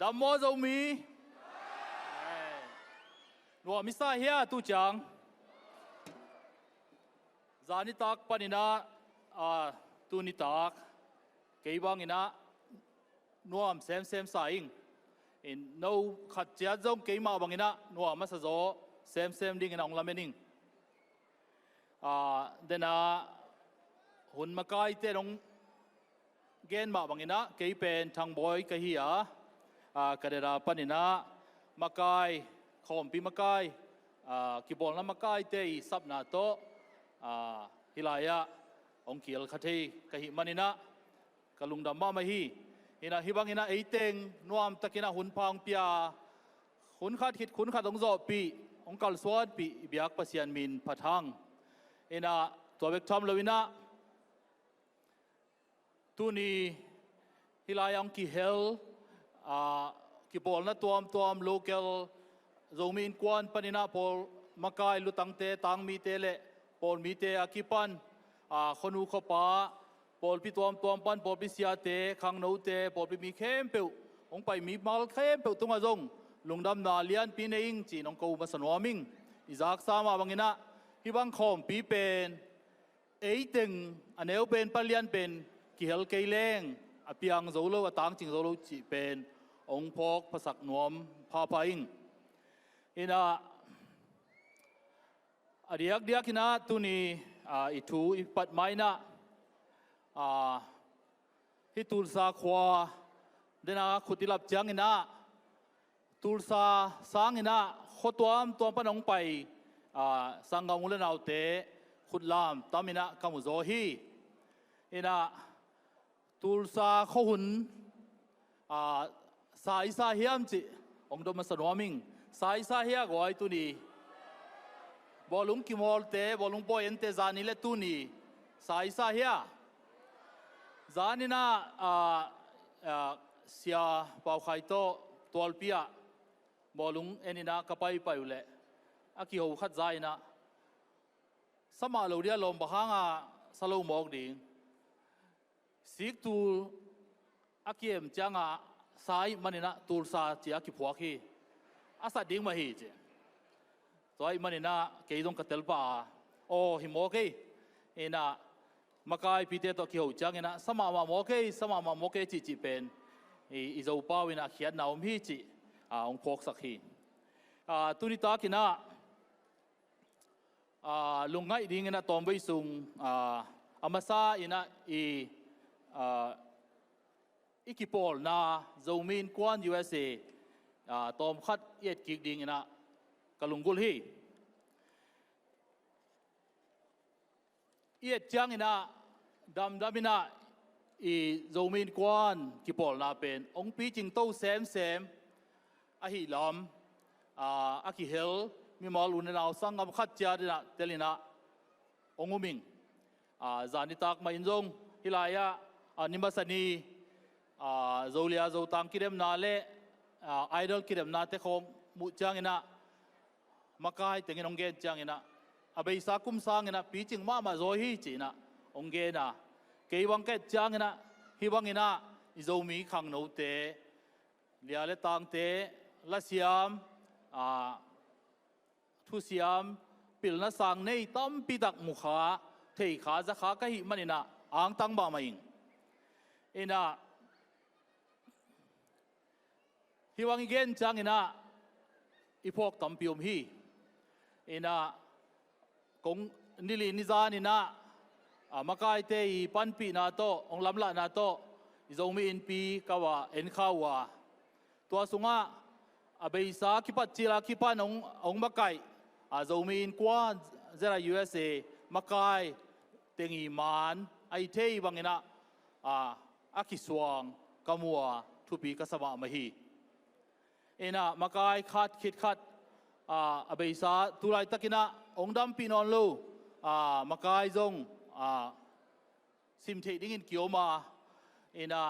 ดัมโมเจ้ามีนัวมิสาเฮียตุจังจานิตักปานินะตุนิตักเกี่ยบังอินะนัวมเซมสายิงอินนูขัดเจ้าจงเกี่ยมาบังอินะนัวมาสะโจเซมดิ้งอินะองลาเมนิงเดน่าหุ่นมากายเตนงเกณฑ์มาบังอินะเกี่ยเป็นทางบอยเกี่ยกระเดราปานินะมากายขอมปีมากายกิบอลน้ำมากายเตยซับนาโตฮิลายะองคิลขัดเฮกะฮิมันินะกะลุงดำมาไม่ฮีฮินะฮิบังฮินะเอเตงนวมตะกินะหุ่นพางปียหุ่นขัดหิดหุ่นขัดองโจปีองกัลสวดปีบิยักปัสยันมินพัทังฮินะตัวเบกทอมเลวินะตุนีฮิลายะองกิเฮลกิบอลนะตัวมโลเคลโจมีนกวนปนินะพอลมากายลุตังเตตังมีเตเลพอลมีเตอากิปันคนอุขปาพอลพิตัวมปันพอลพิเสียเตขังโนเตพอลพิมีเข้มเปวองไปมีมาลเข้มเปวตุงอาจงลุงดำนาเลียนปีเนอิงจีนองกูมาสนวามิงอิจากสามาบังอินะฮิบังคอมปีเป็นเอตึงอันเอวเป็นปะเลียนเป็นกิเฮลเกยเลงอภิยังโจโลตังจิงโจโลจีเป็นองพกภาษานวมพาพาอิงอินะเดียกนะตุนีอิทูอิปัดไม้นะฮิตุลซาควาเดนะขุดติลับจังอินะตุลซาสังอินะขดตัวปนองไปสังกัมุลนาวเตขุดลามตามินะกัมุโซฮีอินะตุลซาขหุนสายสาเฮียมจิองดมาสนวามิงสายสาเฮียกว่าไอตุนีบอลลุงกิมอลเตบอลลุงปอยเอ็นเตจานิเลตุนีสายสาเฮียจานินะเสียเป่าไข่โตตัวลปียบอลลุงเอ็นินะกับไปอยู่เลยอากิหูขัดใจนะสมาลูเดียลมบะฮังสโลมอกดิสิกตูอากิเอ็มจังสายมันนะตูลซาจีอากิพวกฮีอาศัยดิ้งมาฮีเจสายมันนะเกี่ยดงกัตเตลป้าโอ้หิมโอเคเอ็นะมากายพิเตตกิหูจังเอ็นะสมาโมเคจีเป็นอิจาป้าวินะเขียนนาวมีจีองพกสักฮีตุนิตากินะลุงไงดิ้งเอ็นะตอมไปซุงอามาซาเอ็นะอีกิปอลนาโจมีนกวน USA ตอมขัดเอ็ดกิกดิ้งนะกลุงกุลฮีเอ็ดจังนะดำมินะโจมีนกวนกิปอลนาเป็นองปีจิงโตเซมอาฮิลามอากิเฮลมีมาลุนนาวสังกัมขัดจารินะเตลินะองุมิงจานิตักมาอินจงฮิลายะนิมัสนีโจเลียโจตังกิเดมนาเลไอดอลกิเดมนาเตคงมุจังอินะมากายเต็งองเกนจังอินะอาเบสากุมสังอินะปีจิงมาโจฮีจีนะองเกนะเกยวังเกตจังอินะฮิวังอินะอิโจมีขังโนเตเลียเลตังเตลาซิยามทุสยามปิลนาสังในตั้มปิดักมุขาเทขาจะขากะหิมันอินะอ่างตังบ่ามาอิงอินะฮิวังอีเกนจังอินะอีพวกตัมปิอมฮีอินะกงนิลินิจานินะมากายเตยปันปีนาโตองลำละนาโตอิจงมีอินปีกว่าเอ็นข้าวว่าตัวสุงะอาเบสาคิปัจจิลาคิปันองมากายจงมีอินกวนเจรา USA มากายเต็งอีมานไอเทยบังอินะอาคิสวงกมัวทุปีกษมะมหีเอ็นะมากายขัดคิดขัดอาเบสาตุไรตะกินะองดำปีนอนลูมากายจงซิมเทดิ้งอินกิโอมาเอ็นะ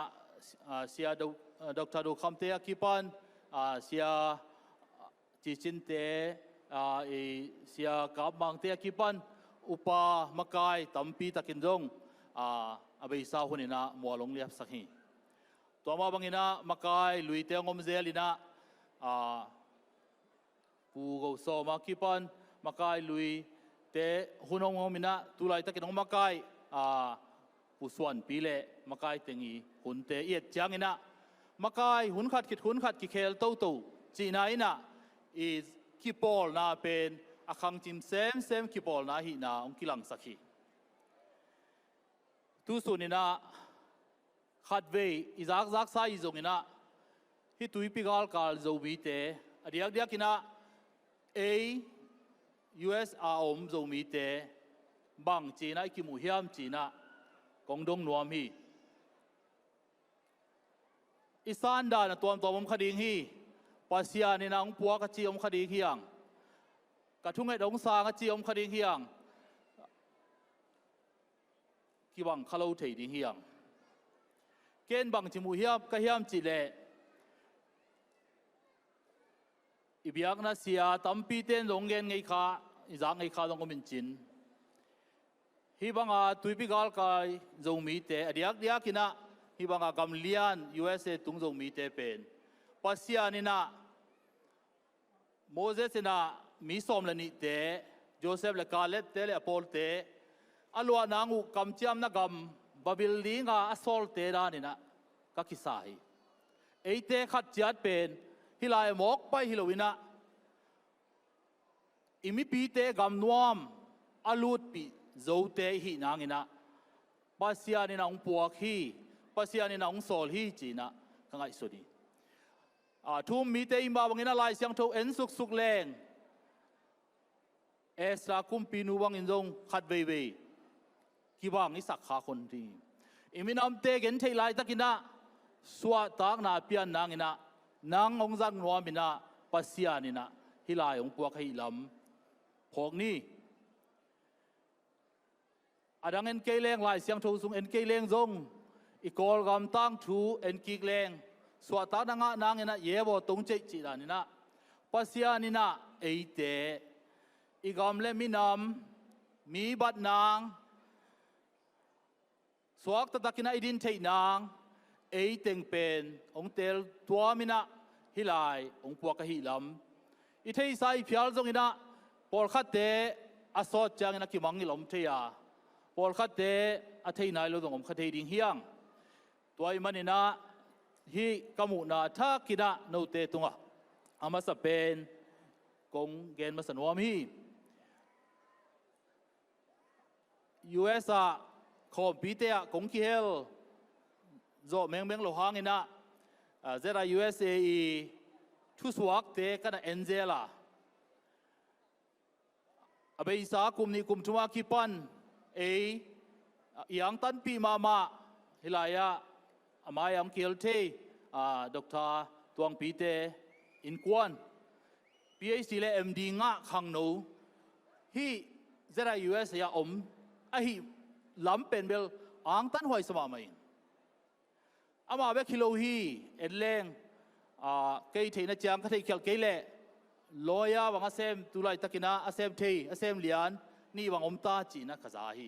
เสียดร.ดูคำเตะคิปันเสียจิจินเตเสียกับมังเตะคิปันอุปามากายตัมปีตะกินจงอาเบสาหุนินะมัวลงเลียบสักฮี ตัวมาบางอินะมาไกลุยเตงอมเซลินะปูกโซมาคิปันมาไกลุยเตหุนงอมินะตุไลตะกินงมาไกผู้ส่วนปีเล่มาไกเตงีหุนเตเอียดจังอินะมาไกหุนขัดกิเคลโตโตจีน่าอินะอีคิปอลนาเป็นอาคังจิมเซมคิปอลนาฮีนาองกิลังสักฮีทุสุนินะขัดเวอิซักไซจงอินะฮิตุยปิกาลกาลโจบีเตอดียกกินะUS อาอมโจมีเตบังจีน่ากิมุฮิมจีน่ากงดงนวมฮีอิสานดานตัวมคดีฮีปัสยานินาองปัวกจีอมคดีเฮียงกระทุ่งไอ้ดงสางจีอมคดีเฮียงกีบังคาลูเทดิเฮียงเกณฑ์บังจิมุฮิมก็ฮิมจีเล่อีเบียกน่าเสียตั้มปีเต้นลงเงินไงข้าอีจังไงข้าต้องก็มินจินฮีบังอาตุยปิกาลกายจงมีเตอเดียกกินะฮีบังอากำเลียน USA ตุงจงมีเตเป็นปัสยานินะโมเสสนะมีสมเลนิเตโจเซฟเลกาเลตเตเลอพอลเตอลัวนางุกำจำนักำบาบิลลิงาอสอลเตรานินะกักิสาฮีเอเตขัดจัดเป็นฮิลายมอกไปฮิโลวินะอิมิปีเตกำนวมอลูดปีโจเตฮีนางอินะปัสยานินะองปวกฮีปัสยานินะองโซลฮีจีนะกังไงสุดีทุ่มมีเตอิมบาบังอินะลายเสียงทูเอ็นสุกแรงเอสราคุมปีนูบังอินจงขัดเวกีบังอิสักขาคนที่อิมินอมเตกันเทลายตะกินะสวะตากนาเปียนนางอินะนางองจักนัวมินะปัสยานินะฮิลายองปวกให้ลำพวกนี้อดังเอ็นเกเลงลายเสียงทูสุงเอ็นเกเลงจงอีกอลกำตั้งทูเอ็นกิกเลงสวะตากนางอินะเย่บอตงเจจิดานินะปัสยานินะเอเตอีกำเลมินำมีบัดนางสวกตะกินะอิดินเทนางเอเต็งเป็นองเตลตัวมินะฮิลายองปวกฮิลำอิเทไซพิอัลจงอินะปอลขัดเตอสอดจังอินะกิมังอิลอมเทียปอลขัดเตอเทนายลงองขัดเทดิงเฮียงตัวอิมันอินะฮิกามุนาทักกินะโนเตตุงะอามาสเปนกงเกณฑ์มาสนวมฮีUS คอมพิเตะกงกิเฮลโจเมงโลหางอินะเจรา USA ทุสวักเตกันเอ็นเซล่าอเบย์สากุมนี่กุมทัวคิปันยังตันปีมาฮิลายะอามายามเกลเทดร.ตวงปีเตอินกวน PhD เล MD งะขังโนฮีเจรา US ยาอมฮีลำเป็นเบลอังตันหอยสมาไม่อามาเบคิโลฮีเอ็นเลงเกย์เทนจังก็เทเคิลเกย์เล่ลอยวังอาเซมตุลายตะกินะอาเซมเทอาเซมเลียนนี่วังอมตาจีนะขจาฮี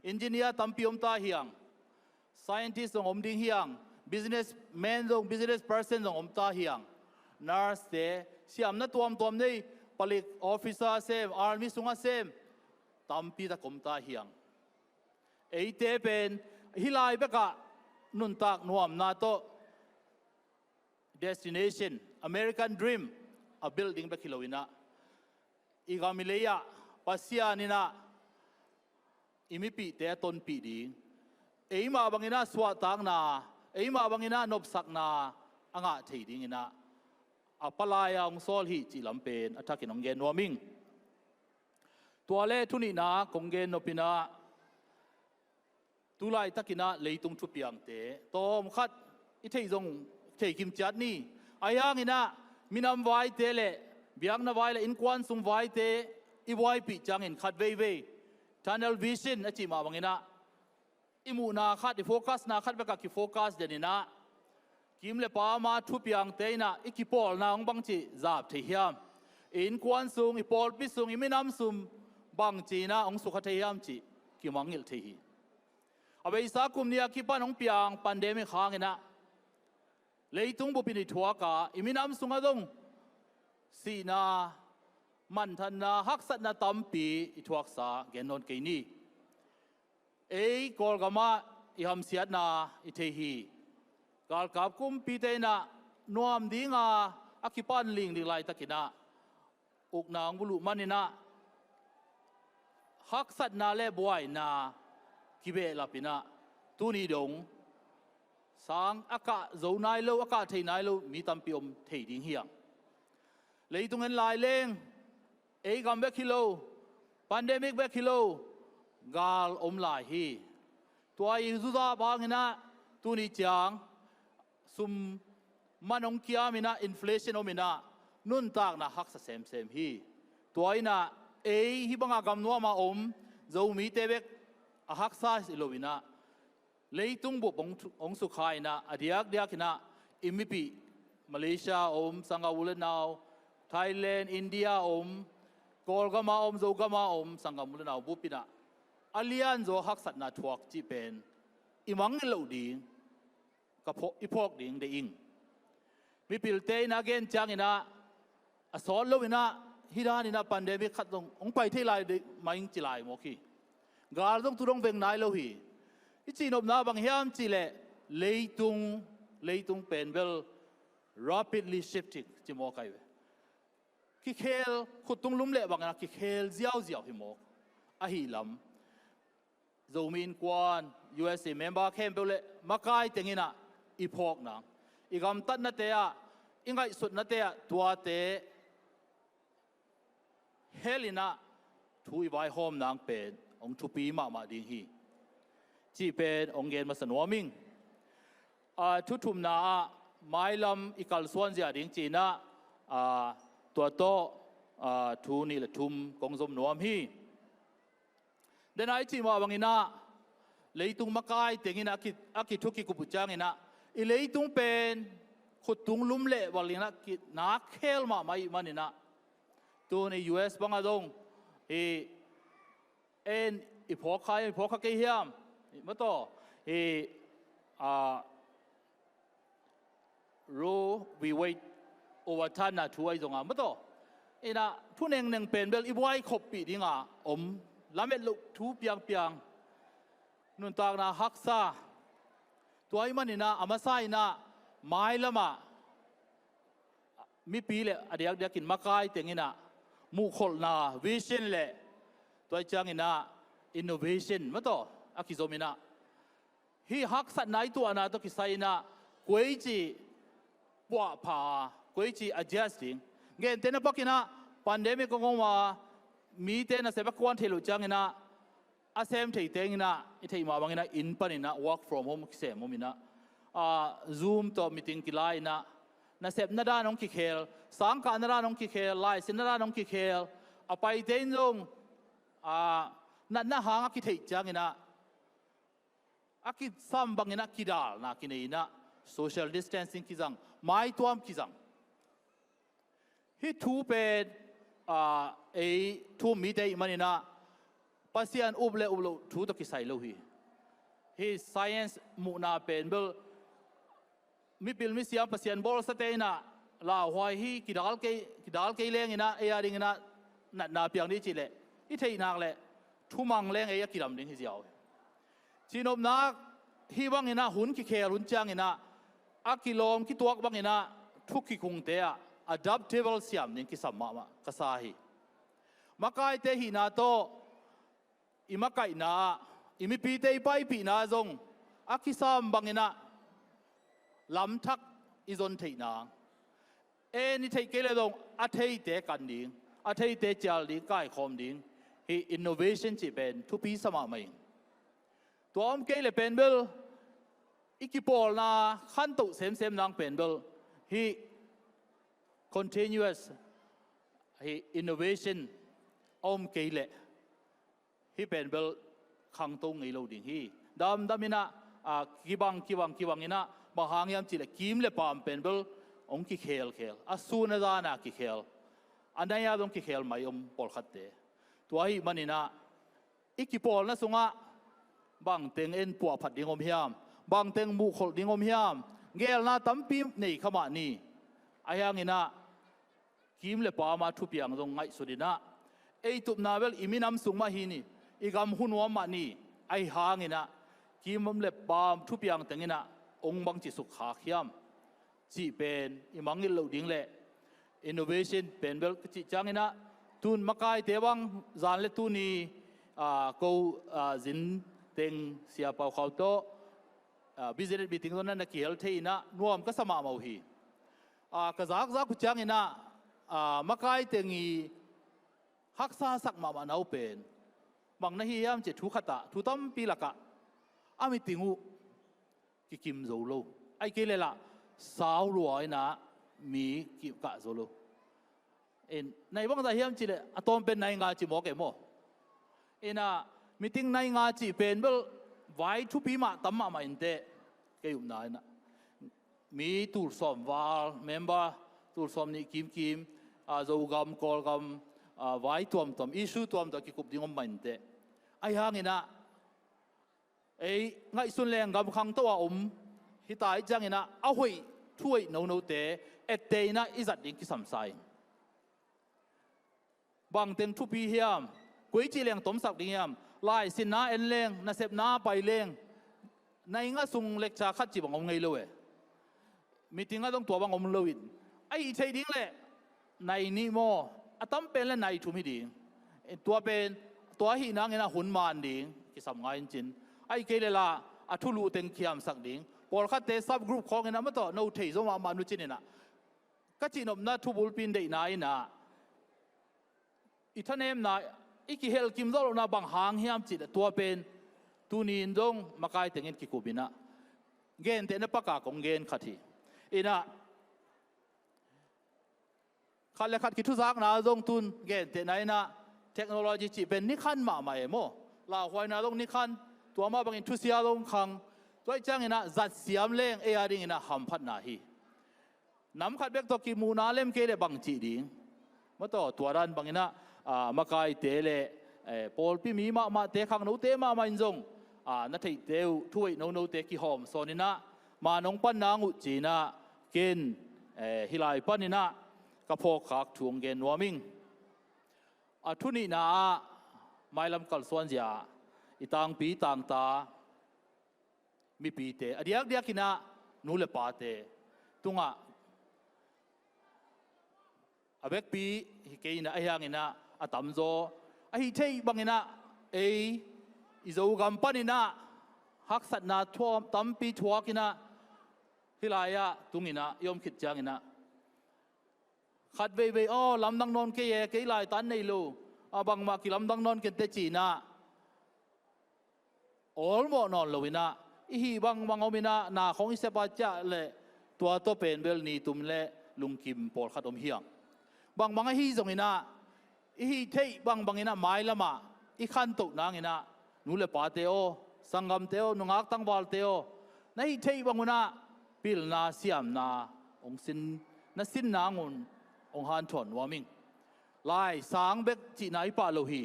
อินจิเนียร์ตั้มพิอมตาเฮียง scientist งอมดิ้งเฮียง business man ง business person งอมตาเฮียง nurse เตเสียมนัดตัวนี่ผลิต officer เซม army สุงอาเซมตั้มปีตะกมตาเฮียงเอเตเป็นฮิลายเบกะนุนตักนวมนาโต destination American dream a building เบกิโลวินะอีกามิเลยะปัสยานินะอิมิปีเตะต้นปีดีเอมาบังอินะสวะตางนาเอมาบังอินะนบสักนาอ่างะเทดิงินะอัปลายองโซลฮีจิลำเป็นอัฐกินองเกนวมิงตัวเล่ทุนินะกงเกนนปินะตุลายตะกินะเลยตุงทุบยังเตโตมขัดอิเทยงเทยกิมจัดนี่อายังอินะมินำไว้เตเลเบียงนไว้เลอินควันสุงไว้เตอีไว้ปีจังอินขัดเว่ยทันเดลวิชันอจิมาบังอินะอิมูนาขัดอิโฟกัสนาขัดเบกักอิโฟกัสเดนินะกิมเลปามาทุบยังเตนะอิกิปอลนาองบังจีจับเทียมอินควันสุงอิปอลปิสุงอิมินำสุมบังจีนะองสุขเทียมจีกิมังอิลเทียอาไปสากุมเนี่ยคิดว่าน้องเปียงปันเดมิค้างนะ lấy tung bộ pin thua cả iminam sunga dong si na man than na hak sat na tampi ithuak sa genon ke ni ei kol gama I ham siat na I the hi kal kap kum pi te na nuam dinga akipan ling ding lai takina uk nang bulu manina hak sat na le boy na kibe lapina tuni dong sang aka zo nai lo aka thei nai lo mi tampi om thei ding hiang leitung en lai leng ei gam be kilo pandemic be kilo gal om lai hi tua I zuza bangina tuni chang sum manong kia mina inflation omina nun tak na hak sa sem hi tua ina ei hi banga gam no ma om zo mi te bek a hak sa ilovina leitung bu ong su khai na adiak diakina imipi Malaysia om sangawulan now Thailand India om Kolgama om Zogama om sangamulan now bupina alian zo hak sat na thuak chi pen imang lo ding ka pho ipok ding de ing mi pilte na gen changina asol lo ina hiran ina pandemic khat dong ong pai thei lai de maing chi lai mo khi gal dong turong veng nai lo hi ichinom na bang hiam chi le leitung pen bel rapidly shifting chi mo kai we ki khel khutung lum le bang na ki khel ziao hi mo a hi lam zomin kwan USA member kem bel makai tengina ipok na igam tat na te a ingai sut na te a tua te helina thui vai hom nang pen ong thupi ma ding hi chi pen ong gen ma sanwaming thu thum na mai lam ikal suan zia ding chi na tua to thu ni la thum kong zom nuam hi den ai chi ma bangina leitung makai tengina aki thuki ku puchang ina I leitung pen khutung lum le walina ki na khel ma mai manina tu ni US bangadong en ipok kha ke hiam mato Roe we wait over tan na thuai zonga mato ina thuneng pen bel ibwai khop pi dinga om lamet lu thu piang nun tak na haksa tuai manina amasai na mai lama mi pi le adiak diakin makai tengina mu khol na vision le tuai changina innovation mato akizomina hi hak sat nai tu ana to kisaina koichi bwa pha koichi adjusting gen tena pakina pandemic ko ngwa mi te na seba kwan thelu changina asem thei tengina I thei ma bangina in panina work from home se momina zoom to meeting kilai na sep na da nong ki khel sang ka na da nong ki khel lai sin na da nong ki khel apai ten jong na hanga ki thei changina aki sam bangina kidal na kineina social distancing kizang mai tuam kizang hi thu pen thu mi dei manina pasian uble thu to kisai lo hi science mu na pen bel mi pil mi siam pasian bol sateina la hwai hi kidal ke leng ina ya ding ina na piang ni chi le I thei nak le thu mang leng e kiram ding hi jiao chinom nak hi bang ina hun ki khe run chang ina akilom ki tuak bang ina thu ki kung te a adaptable siam ning ki samma ma kasahi makai te hi na to imakai na imi pi te pai pi na zong akisam bangina lam thak izon thei na ni thei ke le dong a thei te kan ding a thei te chal ding kai khom ding hi innovation chi ben thu pi sama mai tuam ke le pen bel ikipol na khan to sem nang pen bel hi continuous hi innovation om ke le hi pen bel khang to ngai lo ding hi damina kiwang ina bahang yam chi le kim le pam pen bel ong ki khel asuna dana ki khel anaya dong ki khel mai om pol khatte tuai manina ikipol na sunga bang teng en puwa phat ding om hiam bang teng mu khol ding om hiam เกลนาตั้มปีมนี่ขมานี่ไอ้ยังอินะกิมเลปามาทุบยังตรงไงสุดินะไอ้ตุบนาเวลอิมินำสุงมาฮีนี่อีกำหุนวมานี่ไอ้หางอินะกิมเลปาทุบยังแต่งินะองบังจิสุขาเขียมจีเป็นอิมังอิลลูดิ้งเล่ innovation เป็นเวลจิจังอินะทุนมากายเทวังจานเลตุนีกูจินเต็งเสียเป่าเขาโตbusiness meeting ตอนนั้นนักเขียนเทอินะนวมก็สมามาหีกระซักกุจังอินะมากายเต็งีฮักษาสักมามาเอาเป็นบางนาทียามจะทุกขตาทุตั้มปีละกะอามิติงูกิกิมโซโลไอ้เกลล่ะสาวรวยนะมีกิกะโซโลในบางนาทียามจีเลยอะตอมเป็นในงานจีหมอเกมอมีติ้งในงานจีเป็นเบลไว้ทุปีมาตั้มมาอินเตะเกี่ยมนายนะมีตูร์สอมวาลเมมเบอร์ตูร์สอมนี่กิมโจกรรมกอลกรรมไว้ตัวมอิชูตัวมตัวกิคุบดิ้งอมอินเตะไอ้ห่างนะไงส่วนแรงกำขังตัวฮิตายจังนะเอาไว้ช่วยโนเตะเตะนะอิจัดดิ้งกิสัมไซบางเต็งทุปีเฮียมกุยจีแรงต้มสักดิ้งเฮียมลายสินน้าแรงน่าเสพน้าไปแรงในงั้นส่งเล็กชาคัดจีบังอมไงเลยมีทิ้งงั้นต้องตัวบังอมเลยไอ้ใช่ดิ้งเลยในนี่โมตั้มเป็นและในทุมิดิ้งตัวเป็นตัวหินังนะหุ่นมันดิ้งกิสัมไงจินไอ้เกลล่ะทุลูเต็งเขียมสักดิ้งพอเขาเตะซับกรุ๊ปของนะมันต่อโน้ตเทย์ส่งมานุจินนะก็จีนอมน่าทุบุลปินได้นายนะอีท่านเอ็มนะอีกเฮลกิมโซลนะบางหางเฮียมจิตตัวเป็นตูนินดงมาไกลแต่เงินกิคุบินะเงินเตนปากากงเงินขัดทีนะขัดเลยขัดกิทุสักนะดงตุนเงินเตนไหนนะเทคโนโลยีจีเป็นนิคันมาใหม่โมลาหวยนะดงนิคันตัวมาบางอินทุเซียดงคังตัวจังนะจัดเสียมเล่งเออาริงนะหัมพัดนาฮีน้ำขัดเบกตัวกิมูนาเล่มเกลบังจีดิ้งมาต่อตัวรันบางอินะมาไกลเตเลพอลพี่มีมาเตะขังโนเตมาอินจงนัทเตวถ้วยโนเตกิหอมโซนินะมาน้องปั้นนางอุจีนะเกณฑ์ฮิลายปั้นนี่นะกระโปงขักทวงเกณฑ์วามิงทุนีนะไม่ลำกัลส่วนเสียอีต่างปีต่างตามีปีเตอเดียกกินะนูเลปาเตตุงเบกปีฮิเกนะไอ้ยังอินะตั้มโซไอ้เทบังอินะอิโจกัมปันินะฮักสัตนาทัวตั้มปีทัวกินะฮิลายะตุงอินะยอมคิดจังอินะขัดเวอ้อลำดังนนเกยเกยลายตันในลูบางมากิลำดังนนเกตจีนะโอลโมนอนลวินะอีบางเอามินะนาของอิสปาจ่าเล่ตัวโตเป็นเบลนีตุมเล่ลุงกิมปอลขัดอมเฮียงบางฮีจงอินะอีเทบางอินะไม้ละมาอีขันตุนางอินะนูเลปาเตโอสังกัมเตโอนุงักตั้งบอลเตโอในเทบางอินะปิลนาเสียมนาองสินนัสินนางุนองฮันชนวามิงลายสางเบกจีนายปาโลฮี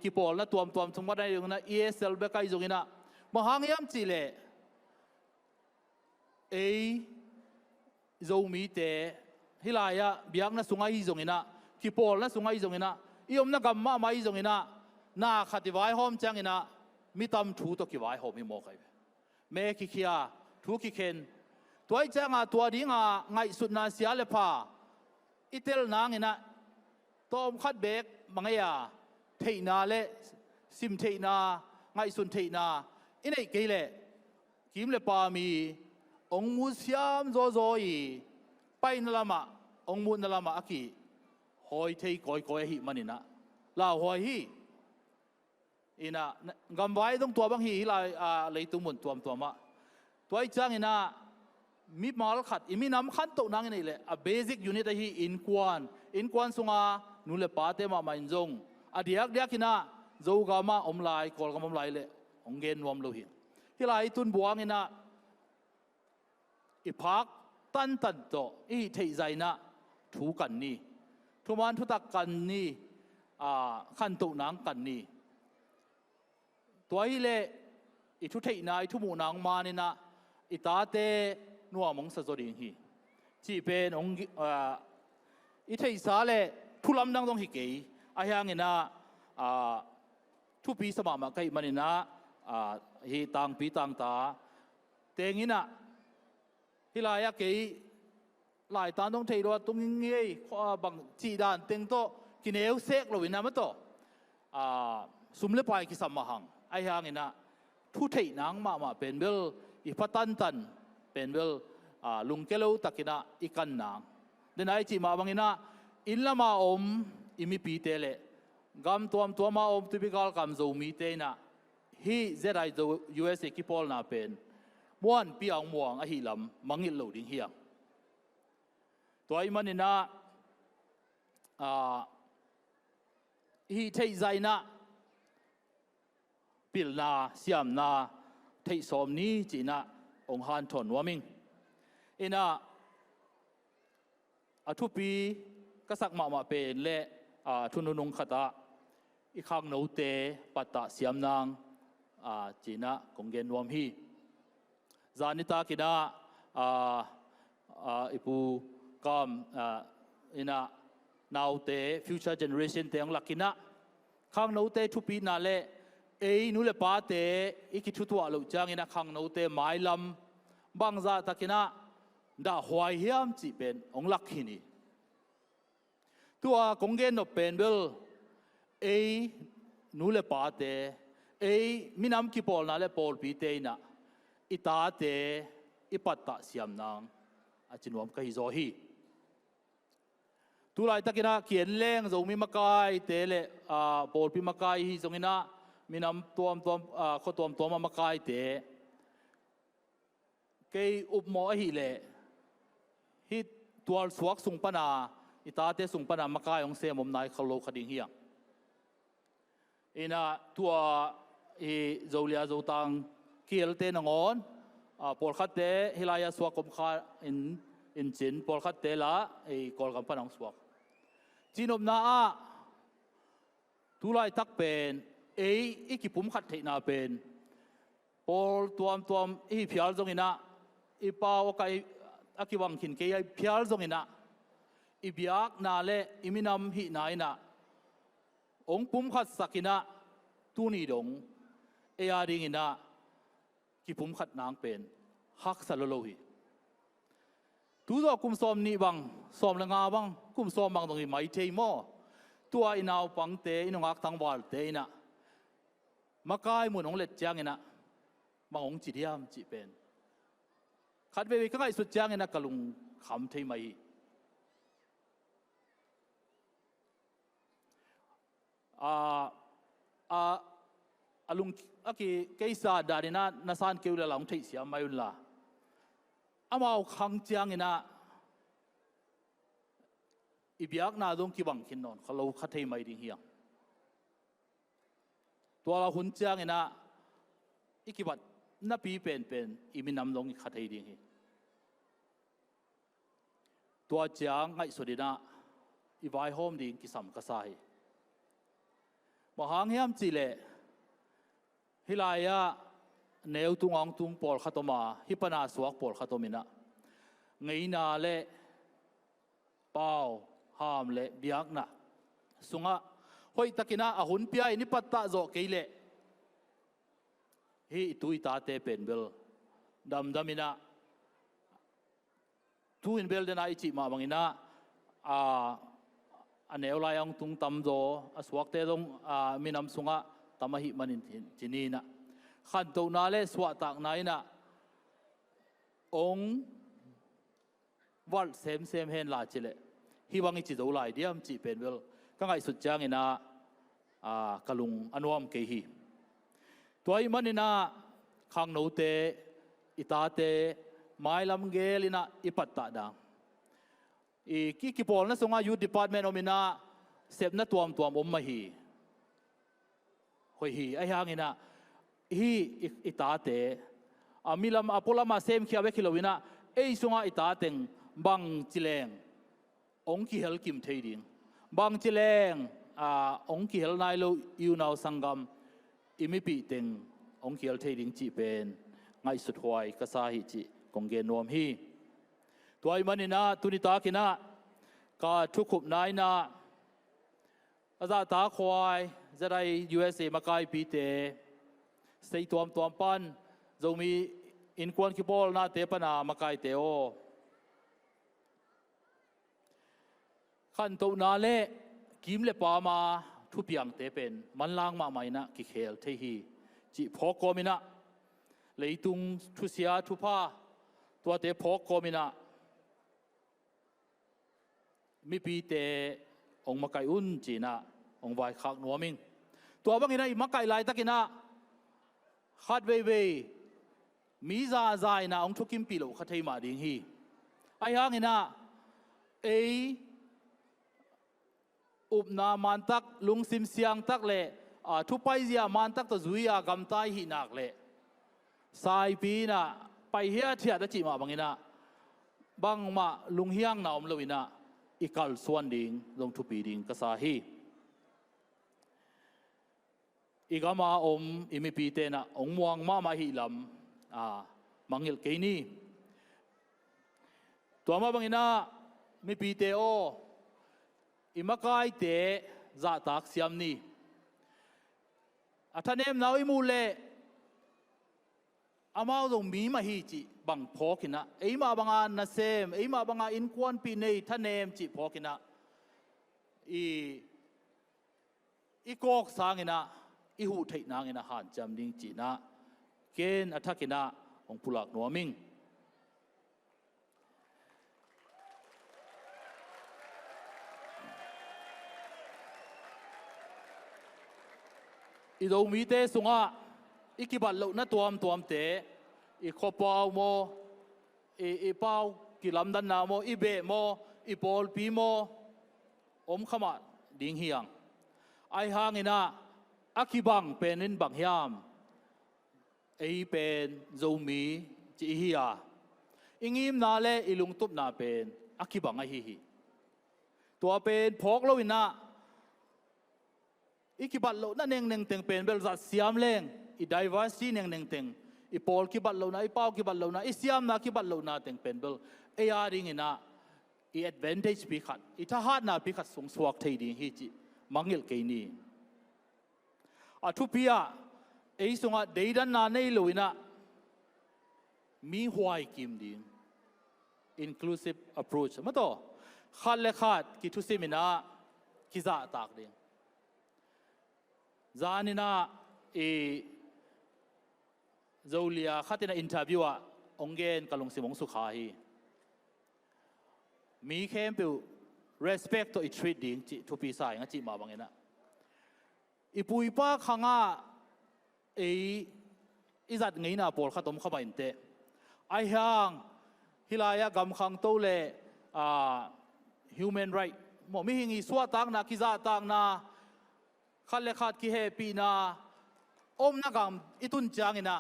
กิปอลนะตัวสมบัติได้ยังนะ ESL เบกไอจงอินะมหางยามจีเลโจมีเตฮิลายะเบียงนะสุงไอจงอินะกิปอลนะสุงไอจงอินะยมนะกัมมาไม่จงอินะนาขัดไว้หอมจังอินะมีตำถูตกิไว้หอมมีโมกไอเมกิคียถูกิเคนตัวไอจังตัวดิ้งไงสุดนาเสียเลพาอิเตลนางอินะตอมขัดเบกบางอย่างเทนาเลซิมเทนาไงสุนเทนาอินไอเกลเลกิมเลปามีองมุสยามโซอีไปนลามาองมุนลามาอักีหอยเทยคอยหิมันนะลาหอยฮีอินะกำไว้ต้องตัวบางฮีลายเลยตุมุนตัวมาตัวไอจังอินะมีมาลขัดมีน้ำขันตกนั่งนี่แหละเบสิกยูนิตฮีอินควันสุงานูเลปาเตมาอินจงเดียกกินะโจกามาอมลายกอลกามอมลายเลยองเกนวมโลหิที่ลายตุนบัวงินะอีพักตันโตอีเทใจนะถูกันนี่ทุมันทุตักกันนี่ขันตุนังกันนี่ตัวอีเล่อีทุเทนายทุมูนังมานี่นะ อิตาเตนัวมงสะจดิงฮีจีเป็นองอิเทอิสาเลทุลำนังต้องฮิเกยอายังอินะทุปีสมามาไกมันอินะฮีตังปีตังตาเตงินะฮิลายะเกยหลายตาต้องเทโรตุงเงยบังจีดานเต็งโตกินเอวเซกเราวินามาโตสุมเลปายกิสัมมาหังไอ้ยังอินะทุเทนังมาเป็นเบลอีพัตันตันเป็นเบลลุงเกลูตักินะอีกันนางเดินไอจีมาบังอินะอินละมาอมอิมิปีเตเลกำตัวมาอมตุบิกาลกำโจมีเตนะฮีเซไรโจ USA กิปอลนาเป็นม้วนปีอังม่วงอหิลำมังอิลโลดิ้งเฮียงตัวอิมันนะฮีเทใจนะปิลนาเสียมนาเทสอมนี้จีนะองฮันทนวามิงอินะทุปีก็สักมาเป็นเละทุนนุงขตาอีกครั้งโนเตปัตตาเสียมนางจีนะกงเกนวมฮีจานิตากินะอิปูกามอินะนาวเตฟิวเจอร์เจเนอเรชันเตงลักกินะครั้งโนเตทุปีนาเลนูเลปาเตอีกิทุตัวลูกจางอินะครั้งโนเตไม้ลำบางซาตะกินะด่าหวยเฮียมจีเป็นองลักขินีตัวกงเกนนเป็นเบลนูเลปาเตมินามกิปอลนาเลปอลปีเตนะอิตาเตอิปัตตาเสียมนางอาจินวมกะฮิโซฮีตัวไรตะกินะเขียนเล่งจงมีมากายเตเลปอลปีมากายฮีจงอินะมินามตัวข้อตัวมากายเตเกยอุบหมอฮีเลฮีตัวสวกสุงปนาอิตาเตสุงปนามากายองเซมอมนายเขาโลคดิงเฮียงอินะตัวโจเลียโจตังเกียลเตนงอนปอลคัตเตฮิลายาสวกอมคาอินจินปอลคัตเตละกอลกัมปนังสวกจีนอมนาตุไลตักเป็นอีกิปุ่มขัดเทนาเป็นปอลตัวพิอาลจงอินะอีปาวกายอากิวังขินเกยพิอาลจงอินะอิบยักนาเลอิมินามหินายนะองปุ่มขัดสักินะตูนีดงอาริงินะกิปุ่มขัดนางเป็นฮักสัลโลฮีตูดอกุมซอมนี่บังซอมละงาบังกุมซอมบังตรงนี้ไม่เทมอตัวอินาวปังเตอินงักตังวาลเตนะมากายมุนองเล็ดจางอินะบังองจิตยามจิเป็นขัดเววิก็ไอสุดจางอินะกะลุงคำเทไม่ลุงกีเกยซาดารินะนาซานเกลละหลังที่เสียมายุนละอามาเอาขังจางอินะอิบยักนาดงกีบังขินนอนเขาเราขัดให้ไม่ดีเฮียงตัวเราหุ่นจางอินะอีกิบัดนับปีเป็นอิมินำลงขัดให้ดีเฮียตัวจางไงสุดินะอีไวโฮมดีกิสัมกษายมหางเฮียมจีเลฮิลายะเนวตุงองตุงปอลขัตมาฮิปนาสวกปอลขัตมินะไงนาเลเป้าหามเลเบียกนะสุงะหอยตะกินะอาหุนเปียนิปัตตะโจเกเลฮีตุยตาเตเป็นเบลดำมินะทุอินเบลเดนไอจิมาบังอินะอันเอวลายังตุงตำโจสวกเตลงมินำสุงะตามหิมันินจินีนะขันตัวนาเลสวะตักนายนะองวัดเซมเห็นลาจิเลฮิวังอิจิโดลายเดียมจิเป็นเวลก็ไงสุดจางอินะกะลุงอันวมเกฮีตัวอิมันอินะขังโนเตอิตาเตไม้ลำเกลินะอิปัตตะดังกิปอลนะสงอายุดีพาร์ตเมนต์อมินาเสพนัตัวอมมาฮีหอยฮีไอ้ยังอินะฮีอิตาเตมิลำอพอลมาเซมขี้เอาไว้ขี้ลวินะสงอาอิตาเต็งบังจิเลงองค์กิเฮลกิมเทดิงบังจิเลงองค์กิเฮลนายโลยูนาวสังกัมอิมิปีเต็งองค์กิเฮลเทดิงจีเป็น ไงสุดหวยก็สาหิจิกงเกนวมฮีตัวไอ้มันนี่นะตุนิตากินะก็ทุกขุบนายนะอาจารย์ตาควายจะได้ USA มาไกลปีเตสตีตัวมปันจะมีอินควนคิบอลนะเตปนามาไกลเตโอขันตัวนาเล่กิมเล่ปามาทุบยังเตเป็นมันล้างมาไม่นะกิเคลเทฮีจีพอกโกมินะเลยตุงทุเสียทุพาตัวเตพอกโกมินะมีปีเตองมาไกอุ่นจีนะองไว้ขักนัวมิงตัวบางทีนะมาไกลายตะกินะขัดเว่ยมีซาใจนะองทุกิมปีโลขัดให้มาดิ่งฮีไอ้ยังนะอุปนามันตักลุงซิมเสียงตักเล่ทุไปเสียมันตักตัวจุยกำตายหินักเล่สายปีนะไปเฮียเทียดจิมาบางทีนะบางมาลุงเฮียงนาอมลวินะอีกาลส่วนดิ่งลงทุปีดิ่งก็สาฮีอีกมาอมอิมิปีเตนะองมวงมาหิลำมังเฮลเกนี่ตัวมาบางทีนะมีปีเตโออิมากายเตะจะตักเสียมนี่ท่านเอ็มนาอิมูเล่อามาตรงมีมาฮีจิบังพอกินะมาบังอานาเซมมาบังอาอินควนปีนี้ท่านเอ็มจิพอกินะอีกอกสางินะอีหูเทนางินะหันจำดิ้งจีนะเกณฑ์อัฐกินะองปุลักนัวมิงอีโดมีเตสุงะอีกิบัลโลนัตัวมเตอีขบเอาโมอีเป้ากิลำดันนาโมอีเบโมอีปอลปีโมอมขมาดิ่งเฮียงไอหางอินะอากิบังเป็นนินบังยามเป็นโจมีจีเฮียอิงิมนาเลอีลุงตุบนาเป็นอากิบังไอฮีตัวเป็นพกโลวินะอีกิบัตโลนั่นเองเต็งเป็นเบลซัสเซียมเลงอีดิวาร์ซีเองเต็งอีปอลกิบัตโลนะอีเป้ากิบัตโลนะอีเซียมนะกิบัตโลนะเต็งเป็นเบลอาริงนะอีแอดเวนเทจพิขัดอีทหารนะพิขัดสงสวกเทดิงฮิจิมังเงลเกนี่ทุพิยาสงะเดดันนาเนลุยนะมีหวยกิมดิง inclusive approach มาต่อขัดเลขัดกิทุสิมินะกิจาตากดิงจานินะโจเลียขัดในอินเทอร์วิวอะองเกนกับลงสิมงสุขาฮีมีเข้มปิว respect ตัวอีทรีดดิ้งจิทุปีสายงั้นจิมาบางเงินะอีปุยป้าขังอ่ะอีจัดงี้นะปอลขัดตมเข้ามาอินเตะไอ้ห่างฮิลายะกำขังโตเล่human right หมอมีหิงอีสวะตังนะกิจาตังนะขัดเลขัดกิเฮปีนะอมนักำอีตุนจางนะ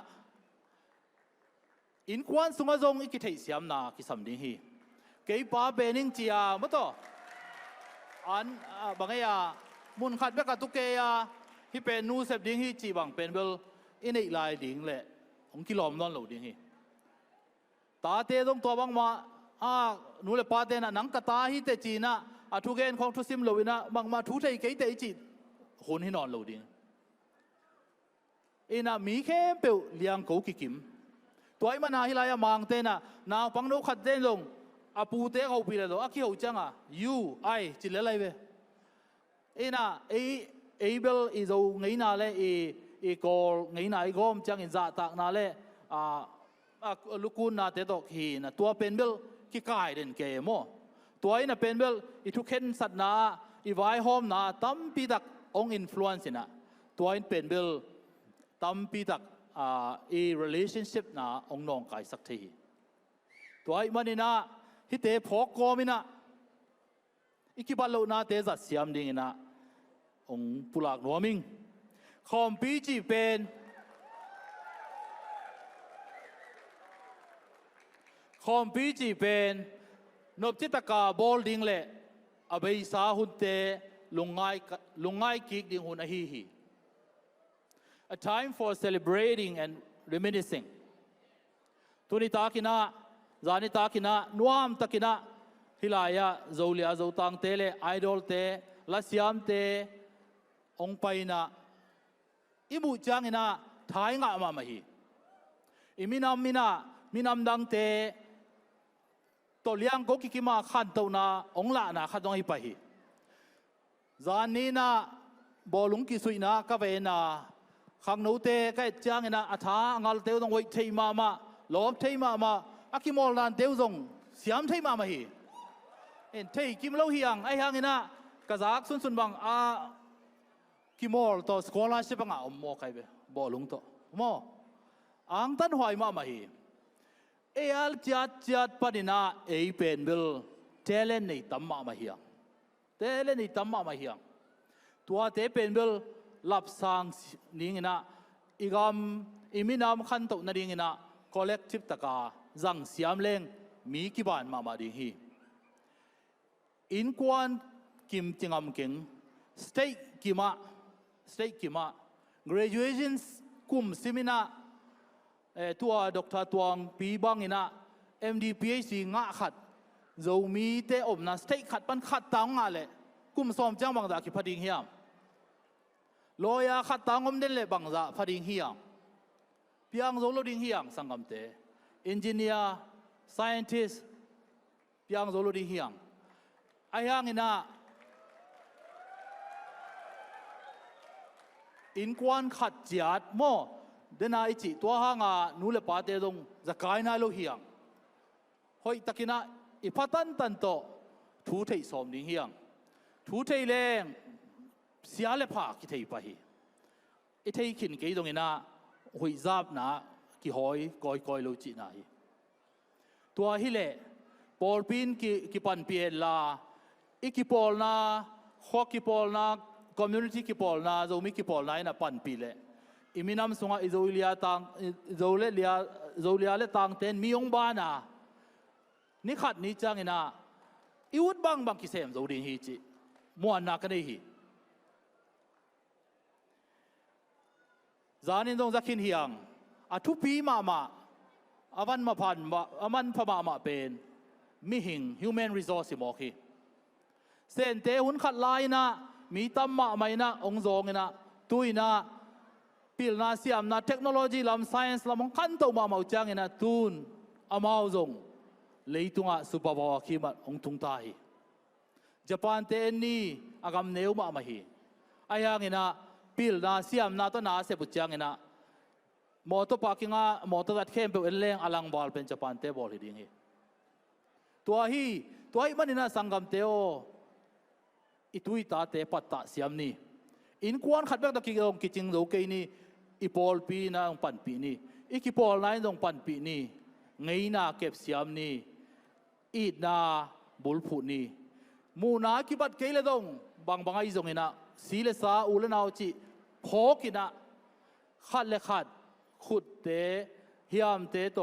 อินควันสุงจงอีกิเทเสียมนะกิสัมดิฮีเกี่ยป้าเบนิงจีอามาต่ออันบางอย่างมุนขัดเบกัตุเกียที่เป็นนูเสพดิ้งฮีจีบังเป็นเบลอินอีลายดิ้งแหละองกิโลมนอนหลูดิ้งฮีตาเตะตรงตัวบางมานูเลป้าเตนะนังกตาฮีเตจีนะทุกเกนของทุสิมหลูนะบางมาทุเทยเกี่ยเตจีคนที่นอนหลูดิ้งมีแค่เปลเลี้ยงกูกิกิมตัวไอ้มันหาฮิลายมังเตนะนาฟังดูขัดเต้นลงปูเตะเขาปีเลยตัวขี้เขาจังยูไอจิเลอะไรเว้เบลอีโจไงน่าเลยกอลไงน่าก็มจังอินจ่าตักน่าเลยลูกคุณน่าเตะตกหีนะตัวเป็นเบลขี้กายเด่นเกมตัวไอ้น่ะเป็นเบลอีทุกเข็นสัตว์น่ะอีไว้หอมน่ะตั้มปีตักองอินฟลูเอนซ์น่ะตัวไอ้เป็นเบลตั้มปีตักrelationship น่ะองน้องกายสักทีตัวไอ้มันนี่นะฮิเตะพกโกมินะอีกบัลโลน่าเตะจัดเสียมดิ่งนะองปุลักนัวมิงคอมปีจีเป็นนบจิตกาบอลดิ่งเล่อเบยสาหุ่นเตะลงไงกิกดิ่งหุ่นอฮี A time for celebrating and reminiscing ตุนิตากินะจานิตากินะนวมตะกินะฮิลายะโจเลียโจตังเตเลไอดอลเตลาเซียมเตองไปนะอิบุจังอินะท้ายงะมาไม่อิมินามมินามดังเตตัวเลี้ยงก็กิมาขันตัวนาองละนะขัดองอีไปจานนี้นะบอลุงกิสุยนะก็เวนะขังนูเตก็จังอินะอัฐางาลเตวต้องไว้เทมาลบเทมาอากิมอลนันเตวส่งเสียมเทมาไม่เอ็นเทกิมเล่าเฮียงไอเฮียงอินะกะจากสุนบังกิมอลตัวสกอลาชิบังอ่ะมอใครเบบอลุงตัวมออังตันหอยมาไม่เอลจัดปนินะเอเป็นบิลเทเลนในตัมมาไม่เทเลนในตัมมาไม่ตัวเทเป็นบิลลับสังนิ่งนะอีกอิมินามขันตุนดิ่งนะcollective ตะกาจังเสียมเลงมีกี่บ้านมาดิ่งฮีอินควันกิมจิงามเก่ง state กิมา graduation กุมซิมินะตัวดรตวงปีบังอินะ MD-PhD งะขัดโจมีเตอมนะ state ขัดปันขัดตังงะเลยกุมสอมจังบังจากิพดิ่งเฮียมลอยาขัดตังอมเดนเลยบังจากพดิ่งเฮียมเพียงโจโลดิ่งเฮียมสังกัมเต engineer scientist เพียงโจโลดิ่งเฮียมไอ้ยังอินะอินควันขัดจัดโมเดนายจิตัวหางานูเลปาเตดงจะกายนาโลเฮียงหอยตะกินะอิพัตันตันโตทูเทยสมดิ่งเฮียงทูเทยเลงเสียเลพากิเทยไปอิเทยขินเกยตรงนี้นะหอยจับนะกิหอยกอยโลจินะตัวฮิเลปอลปินกิปันเปียลาอีกิปอลนะฮอกกิปอลนะcommunity กิปอลนะโจมีกิปอลนะนะปันปีเลอิมินามสุงะอิโจเลียตังโจเลียเลตังเตนมีองบานะนี่ขัดนี่จังอินะอีวุดบังกิเซมโจดินฮีจิมัวนักนี่ฮีจานินตรงจักขินเฮียงอาทุปีมาอาวันมาพันอามันพมาเป็นมิหิง human resource หมอคีเซนเตหุนขัดลายนะมีตั้มมาไม่นะองซองนะตุยนะพิลนาเสียมนะเทคโนโลยีลำ science ลำขันตัวมาจังนะตูนอามาซงเลยตุงะสุภาพวาคีมัดองทุงตาฮีญี่ปุ่นเตนนี่อากำเนวมาฮีไอ้ยังนะพิลนาเสียมนะตัวนาเสบุจังนะมอเตอร์พาร์กิ้งมอเตอร์รัดเข้มเป็นเรื่องอลังบอลเป็นญี่ปุ่นเตบอลฮีดิ้งฮีตัวฮีมันนี่นะสังกัมเตโออิตุยตาเตปัตตาเสียมนี่อินควนขัดแบกตะกี้องกิจิงโลเกนี่อีปอลปีนะองปันปีนี่อีกิปอลไนน์องปันปีนี่ไงนาเก็บเสียมนี่อีดนาบุลพูนี่มูนากิบัดเกลดงบางไอ้จงนะสีเลสาอุลนาวจิพอกินะขัดเลขัดขุดเตเฮียมเตโต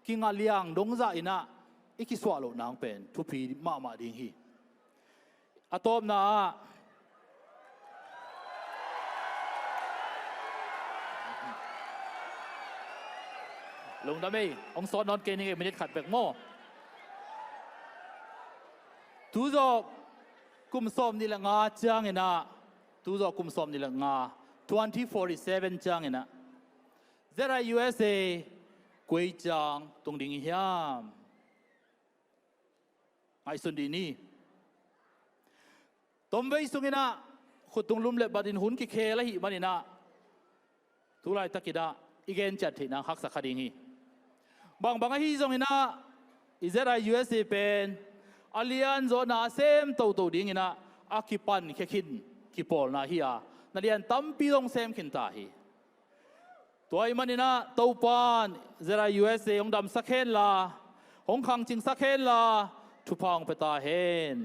กิงาเลียงดงใจนะอีกิสวาโลนางเป็นทุพีมาดิ่งฮีอะตอมนะลงดำไม่องซอนนอนเกนี่ไม่ได้ขัดแบกโม่ทุจอกกุมสมนี่แหละงาจังเงินะทุจอกกุมสมนี่แหละงา2047จังเงินะเจรา USA กุยจังตรงดิ่งเฮียมไอสุนดีนี่ตมไปสุงินะขุดตรงลุ่มเล็บบัดินหุ่นกิเคละหิมันนี่นะทุไลตะกิดาอีเกนจัดที่นะฮักสักคดีงี้บางที่ตรงนี้นะอิสราเอล USA เป็นอาเลียนโซนาเซมตัวดิ่งนะอาคิปันแค่คินคิปอลนะเฮียนั่นเรียนตั้มปีตรงเซมขินตาฮีตัวมันนี่นะตัวปานอิสราเอล USA องดำสักเห็นละองคังจิงสักเห็นละทุพองไปตาเห็น